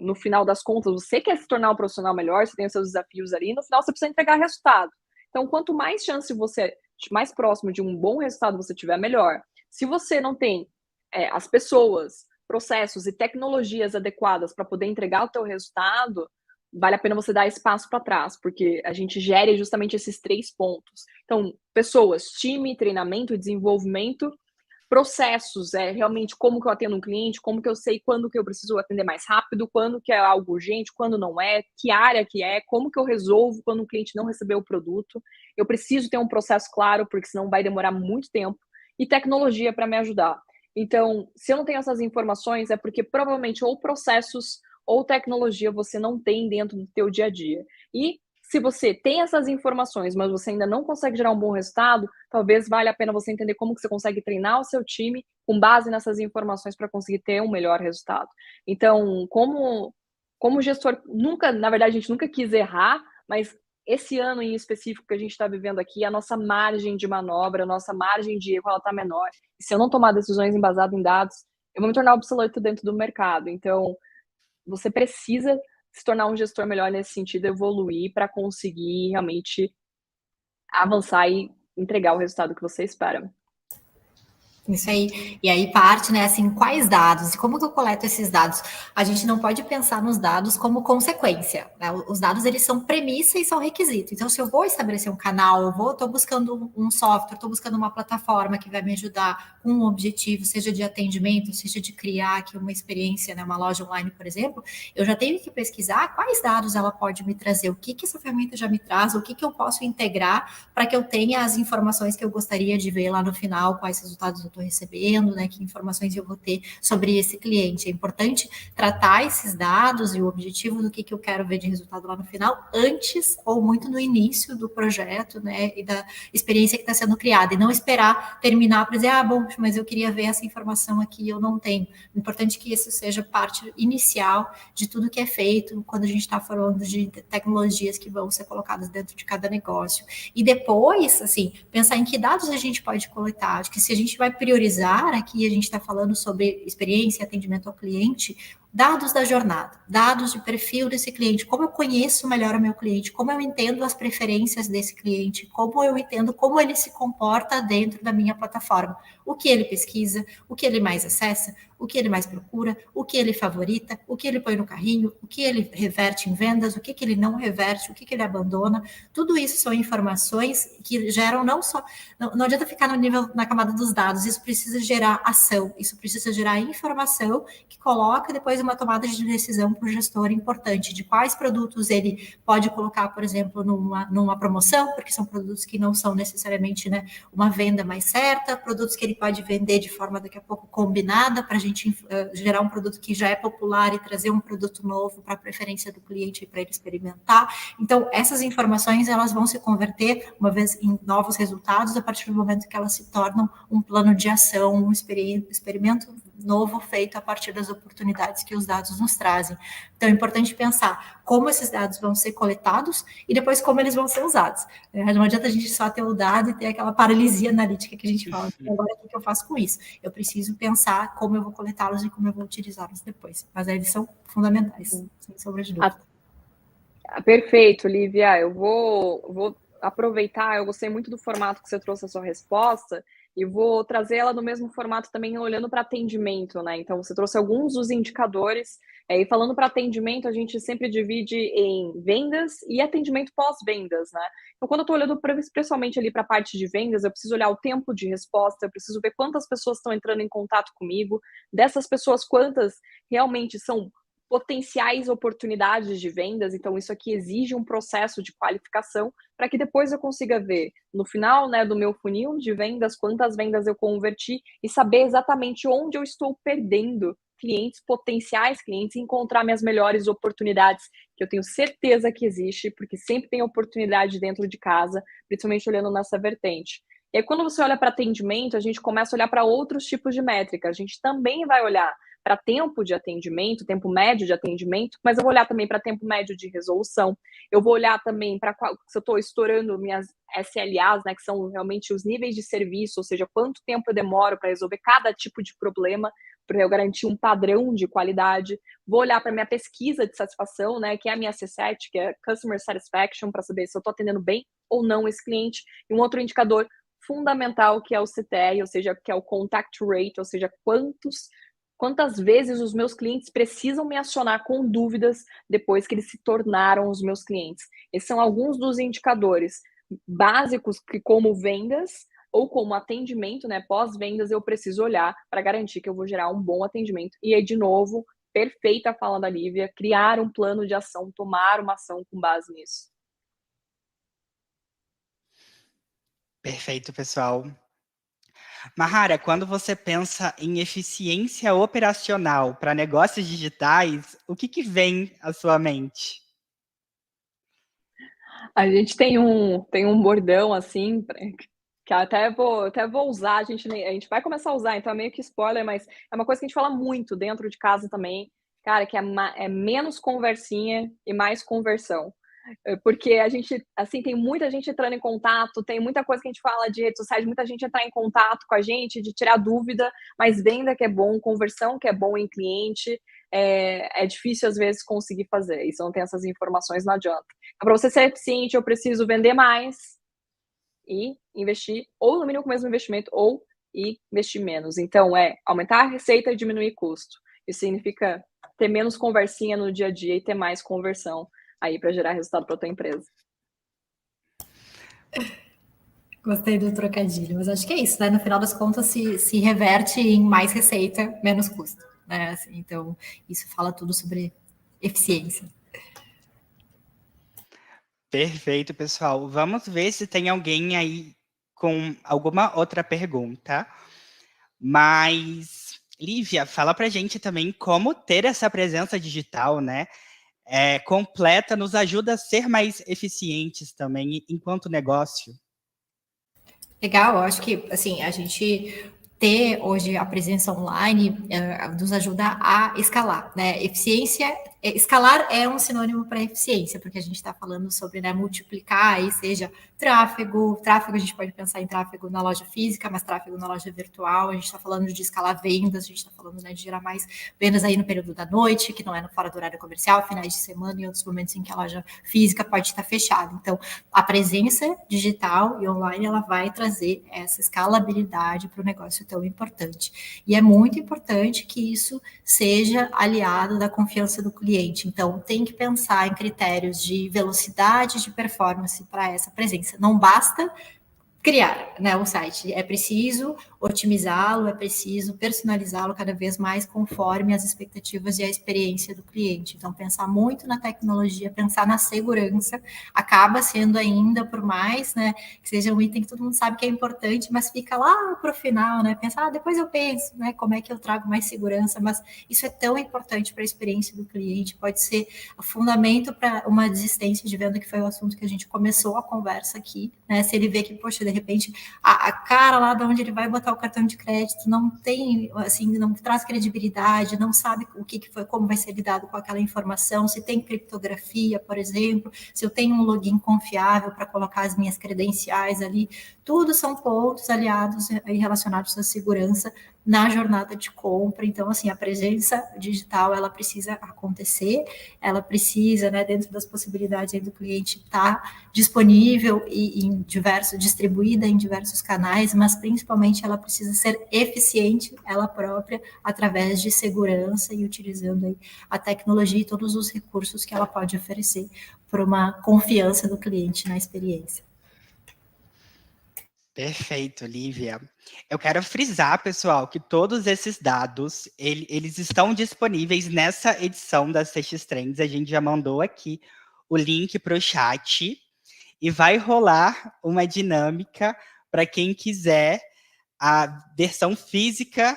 no final das contas, você quer se tornar um profissional melhor, você tem os seus desafios ali, e no final você precisa entregar resultado. Então, quanto mais chance você, mais próximo de um bom resultado você tiver, melhor. Se você não tem as pessoas, processos e tecnologias adequadas para poder entregar o teu resultado, vale a pena você dar espaço para trás, porque a gente gere justamente esses 3 pontos. Então, pessoas, time, treinamento, desenvolvimento, processos, realmente como que eu atendo um cliente, como que eu sei quando que eu preciso atender mais rápido, quando que é algo urgente, quando não é, que área que é, como que eu resolvo quando o cliente não recebeu o produto. Eu preciso ter um processo claro, porque senão vai demorar muito tempo, e tecnologia para me ajudar. Então, se eu não tenho essas informações, é porque provavelmente ou processos ou tecnologia você não tem dentro do teu dia a dia. E se você tem essas informações, mas você ainda não consegue gerar um bom resultado, talvez valha a pena você entender como que você consegue treinar o seu time com base nessas informações para conseguir ter um melhor resultado. Então, como gestor, nunca, na verdade, a gente nunca quis errar, mas esse ano em específico que a gente está vivendo aqui, a nossa margem de manobra, a nossa margem de erro, ela está menor. E se eu não tomar decisões embasadas em dados, eu vou me tornar obsoleto dentro do mercado. Então, você precisa se tornar um gestor melhor nesse sentido, evoluir para conseguir realmente avançar e entregar o resultado que você espera. Isso aí. E aí parte, né, assim, quais dados e como que eu coleto esses dados? A gente não pode pensar nos dados como consequência, né? Os dados, eles são premissa e são requisito. Então, se eu vou estabelecer um canal, estou buscando um software, estou buscando uma plataforma que vai me ajudar com um objetivo, seja de atendimento, seja de criar aqui uma experiência, né, uma loja online, por exemplo, eu já tenho que pesquisar quais dados ela pode me trazer, o que essa ferramenta já me traz, o que eu posso integrar para que eu tenha as informações que eu gostaria de ver lá no final, quais resultados eu estou recebendo, né, que informações eu vou ter sobre esse cliente. É importante tratar esses dados e o objetivo do que eu quero ver de resultado lá no final, antes ou muito no início do projeto, né, e da experiência que está sendo criada, e não esperar terminar para dizer, bom, mas eu queria ver essa informação aqui e eu não tenho. É importante que isso seja parte inicial de tudo que é feito quando a gente está falando de tecnologias que vão ser colocadas dentro de cada negócio. E depois, assim, pensar em que dados a gente pode coletar. Acho que se a gente vai priorizar aqui, a gente está falando sobre experiência e atendimento ao cliente, dados da jornada, dados de perfil desse cliente, como eu conheço melhor o meu cliente, como eu entendo as preferências desse cliente, como eu entendo como ele se comporta dentro da minha plataforma, o que ele pesquisa, o que ele mais acessa, o que ele mais procura, o que ele favorita, o que ele põe no carrinho, o que ele reverte em vendas, o que ele não reverte, o que ele abandona. Tudo isso são informações que geram não só... Não adianta ficar no nível, na camada dos dados, isso precisa gerar ação, isso precisa gerar informação que coloca depois uma tomada de decisão para o gestor importante, de quais produtos ele pode colocar, por exemplo, numa promoção, porque são produtos que não são necessariamente, né, uma venda mais certa, produtos que ele pode vender de forma daqui a pouco combinada para a gente gerar um produto que já é popular e trazer um produto novo para a preferência do cliente para ele experimentar. Então, essas informações elas vão se converter, uma vez em novos resultados, a partir do momento que elas se tornam um plano de ação, um experimento novo feito a partir das oportunidades que os dados nos trazem. Então, é importante pensar como esses dados vão ser coletados e depois como eles vão ser usados. Não adianta a gente só ter o dado e ter aquela paralisia analítica que a gente fala, agora o que eu faço com isso? Eu preciso pensar como eu vou coletá-los e como eu vou utilizá-los depois. Mas eles são fundamentais, sem sombra de dúvida. Perfeito, Lívia. Eu vou aproveitar, eu gostei muito do formato que você trouxe a sua resposta, e vou trazer ela no mesmo formato também, olhando para atendimento, né? Então, você trouxe alguns dos indicadores, e falando para atendimento, a gente sempre divide em vendas e atendimento pós-vendas, né? Então, quando eu estou olhando especialmente ali para a parte de vendas, eu preciso olhar o tempo de resposta, eu preciso ver quantas pessoas estão entrando em contato comigo, dessas pessoas, quantas realmente são potenciais oportunidades de vendas, então isso aqui exige um processo de qualificação para que depois eu consiga ver no final, né, do meu funil de vendas, quantas vendas eu converti e saber exatamente onde eu estou perdendo clientes, potenciais clientes, e encontrar minhas melhores oportunidades, que eu tenho certeza que existe, porque sempre tem oportunidade dentro de casa, principalmente olhando nessa vertente. E aí, quando você olha para atendimento, a gente começa a olhar para outros tipos de métrica. A gente também vai olhar para tempo de atendimento, tempo médio de atendimento, mas eu vou olhar também para tempo médio de resolução. Eu vou olhar também para se eu estou estourando minhas SLAs, né, que são realmente os níveis de serviço, ou seja, quanto tempo eu demoro para resolver cada tipo de problema, para eu garantir um padrão de qualidade. Vou olhar para minha pesquisa de satisfação, né, que é a minha C7, que é Customer Satisfaction, para saber se eu estou atendendo bem ou não esse cliente. E um outro indicador fundamental, que é o CTR, ou seja, que é o Contact Rate, ou seja, quantas vezes os meus clientes precisam me acionar com dúvidas depois que eles se tornaram os meus clientes. Esses são alguns dos indicadores básicos que, como vendas ou como atendimento, né, pós-vendas, eu preciso olhar para garantir que eu vou gerar um bom atendimento. E aí, de novo, perfeita a fala da Lívia, criar um plano de ação, tomar uma ação com base nisso. Perfeito, pessoal. Mahara, quando você pensa em eficiência operacional para negócios digitais, o que vem à sua mente? A gente tem um bordão assim, que até vou usar, a gente vai começar a usar, então é meio que spoiler, mas é uma coisa que a gente fala muito dentro de casa também, cara, que é menos conversinha e mais conversão. Porque a gente, assim, tem muita gente entrando em contato, tem muita coisa que a gente fala de redes sociais, muita gente entrar em contato com a gente, de tirar dúvida, mas venda que é bom, conversão que é bom em cliente, é difícil às vezes conseguir fazer. E se não tem essas informações, não adianta. Então, para você ser eficiente, eu preciso vender mais e investir, ou no mínimo com o mesmo investimento, ou investir menos. Então, aumentar a receita e diminuir custo. Isso significa ter menos conversinha no dia a dia e ter mais conversão aí para gerar resultado para a tua empresa. Gostei do trocadilho, mas acho que é isso, né? No final das contas, se reverte em mais receita, menos custo, né? Assim, então, isso fala tudo sobre eficiência. Perfeito, pessoal. Vamos ver se tem alguém aí com alguma outra pergunta. Mas, Lívia, fala pra gente também como ter essa presença digital, né? Completa, nos ajuda a ser mais eficientes também enquanto negócio. Legal, eu acho que, assim, a gente ter hoje a presença online nos ajuda a escalar, né? Escalar é um sinônimo para eficiência, porque a gente está falando sobre, né, multiplicar, aí seja tráfego a gente pode pensar em tráfego na loja física, mas tráfego na loja virtual, a gente está falando de escalar vendas, a gente está falando, né, de gerar mais vendas aí no período da noite, que não é fora do horário comercial, finais de semana e outros momentos em que a loja física pode estar fechada. Então, a presença digital e online, ela vai trazer essa escalabilidade para o negócio tão importante. E é muito importante que isso seja aliado da confiança do cliente. Então, tem que pensar em critérios de velocidade, de performance para essa presença. Não basta criar, né, o site. É preciso otimizá-lo, é preciso personalizá-lo cada vez mais conforme as expectativas e a experiência do cliente. Então, pensar muito na tecnologia, pensar na segurança, acaba sendo ainda, por mais, né, que seja um item que todo mundo sabe que é importante, mas fica lá para o final, né, pensar, depois eu penso, né, como é que eu trago mais segurança, mas isso é tão importante para a experiência do cliente, pode ser o fundamento para uma desistência de venda, que foi o assunto que a gente começou a conversa aqui, né, se ele vê que, poxa, de repente, a cara lá de onde ele vai botar o cartão de crédito não tem, assim, não traz credibilidade, não sabe o que foi, como vai ser lidado com aquela informação, se tem criptografia, por exemplo, se eu tenho um login confiável para colocar as minhas credenciais ali, tudo são pontos aliados e relacionados à segurança na jornada de compra. Então, assim, a presença digital, ela precisa acontecer, ela precisa, né, dentro das possibilidades aí do cliente, estar disponível e distribuída em diversos canais, mas principalmente ela precisa ser eficiente, ela própria, através de segurança e utilizando aí a tecnologia e todos os recursos que ela pode oferecer por uma confiança do cliente na experiência. Perfeito, Lívia. Eu quero frisar, pessoal, que todos esses dados, eles estão disponíveis nessa edição da CX Trends. A gente já mandou aqui o link para o chat e vai rolar uma dinâmica para quem quiser a versão física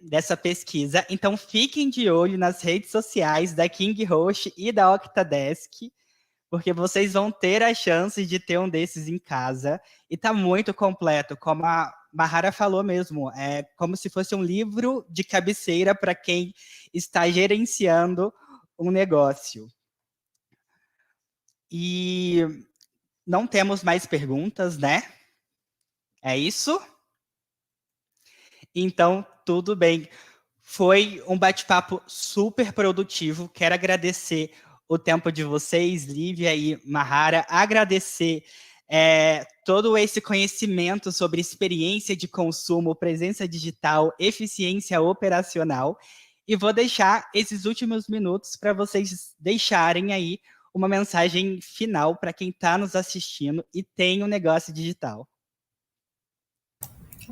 dessa pesquisa. Então, fiquem de olho nas redes sociais da KingHost e da Octadesk, porque vocês vão ter a chance de ter um desses em casa. E tá muito completo, como a Mahara falou mesmo. É como se fosse um livro de cabeceira para quem está gerenciando um negócio. E não temos mais perguntas, né? É isso? Então, tudo bem. Foi um bate-papo super produtivo. Quero agradecer o tempo de vocês, Lívia e Mahara, agradecer todo esse conhecimento sobre experiência de consumo, presença digital, eficiência operacional, e vou deixar esses últimos minutos para vocês deixarem aí uma mensagem final para quem está nos assistindo e tem um negócio digital.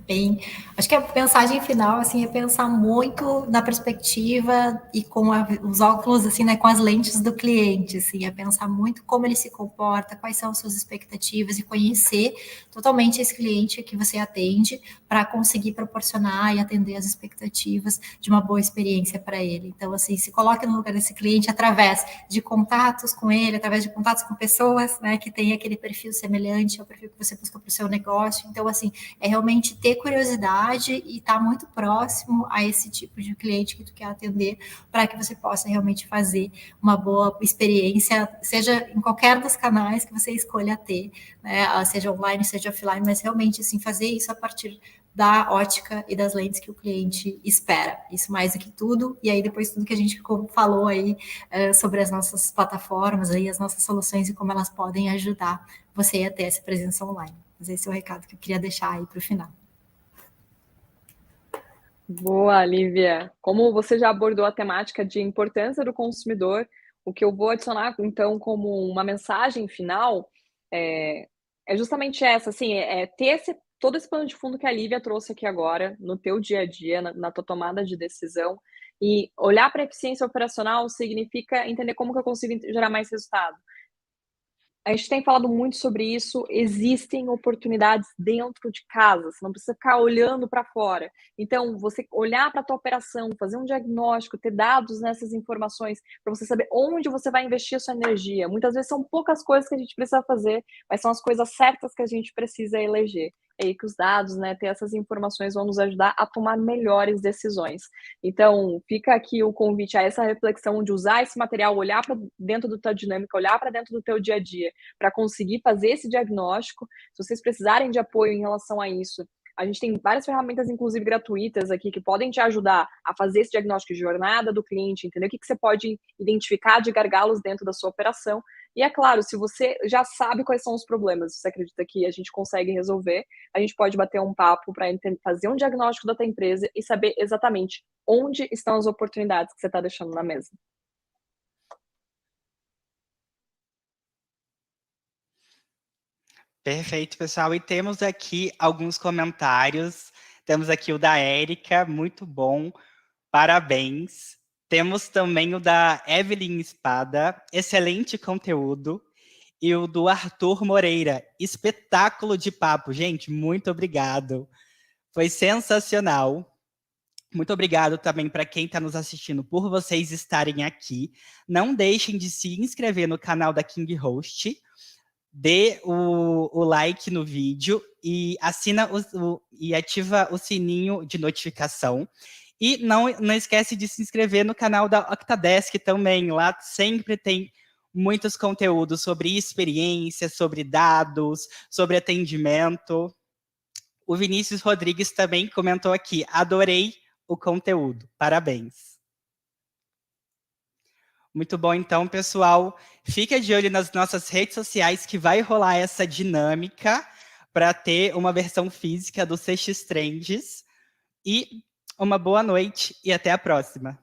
Bem, acho que a mensagem final, assim, é pensar muito na perspectiva e com os óculos, assim, né, com as lentes do cliente, assim, é pensar muito como ele se comporta, quais são as suas expectativas e conhecer totalmente esse cliente que você atende para conseguir proporcionar e atender as expectativas de uma boa experiência para ele. Então, assim, se coloque no lugar desse cliente através de contatos com ele, através de contatos com pessoas, né, que têm aquele perfil semelhante ao perfil que você busca para o seu negócio. Então, assim, é realmente ter curiosidade e estar muito próximo a esse tipo de cliente que tu quer atender, para que você possa realmente fazer uma boa experiência, seja em qualquer dos canais que você escolha ter, né, seja online, seja offline, mas realmente, assim, fazer isso a partir da ótica e das lentes que o cliente espera. Isso mais do que tudo. E aí, depois tudo que a gente falou aí sobre as nossas plataformas, aí, as nossas soluções e como elas podem ajudar você a ter essa presença online. Mas esse é o recado que eu queria deixar aí para o final. Boa, Lívia. Como você já abordou a temática de importância do consumidor, o que eu vou adicionar, então, como uma mensagem final, é justamente essa, assim, ter todo esse plano de fundo que a Lívia trouxe aqui agora, no teu dia a dia, na tua tomada de decisão, e olhar para a eficiência operacional significa entender como que eu consigo gerar mais resultado. A gente tem falado muito sobre isso, existem oportunidades dentro de casa, você não precisa ficar olhando para fora. Então, você olhar para a tua operação, fazer um diagnóstico, ter dados nessas informações, para você saber onde você vai investir a sua energia. Muitas vezes são poucas coisas que a gente precisa fazer, mas são as coisas certas que a gente precisa eleger. é aí que os dados, né, ter essas informações vão nos ajudar a tomar melhores decisões. Então, fica aqui o convite a essa reflexão de usar esse material, olhar para dentro da tua dinâmica, olhar para dentro do teu dia a dia, para conseguir fazer esse diagnóstico. Se vocês precisarem de apoio em relação a isso, a gente tem várias ferramentas, inclusive gratuitas aqui, que podem te ajudar a fazer esse diagnóstico de jornada do cliente, entender o que você pode identificar de gargalos dentro da sua operação. E é claro, se você já sabe quais são os problemas, você acredita que a gente consegue resolver, a gente pode bater um papo para fazer um diagnóstico da tua empresa e saber exatamente onde estão as oportunidades que você está deixando na mesa. Perfeito, pessoal. E temos aqui alguns comentários. Temos aqui o da Érica, muito bom, parabéns. Temos também o da Evelyn Espada, excelente conteúdo. E o do Arthur Moreira, espetáculo de papo. Gente, muito obrigado. Foi sensacional. Muito obrigado também para quem está nos assistindo por vocês estarem aqui. Não deixem de se inscrever no canal da King Host. Dê o like no vídeo e e ativa o sininho de notificação. E não esquece de se inscrever no canal da Octadesk também. Lá sempre tem muitos conteúdos sobre experiência, sobre dados, sobre atendimento. O Vinícius Rodrigues também comentou aqui, adorei o conteúdo, parabéns. Muito bom, então, pessoal. Fica de olho nas nossas redes sociais que vai rolar essa dinâmica para ter uma versão física do CX Trends. E uma boa noite e até a próxima.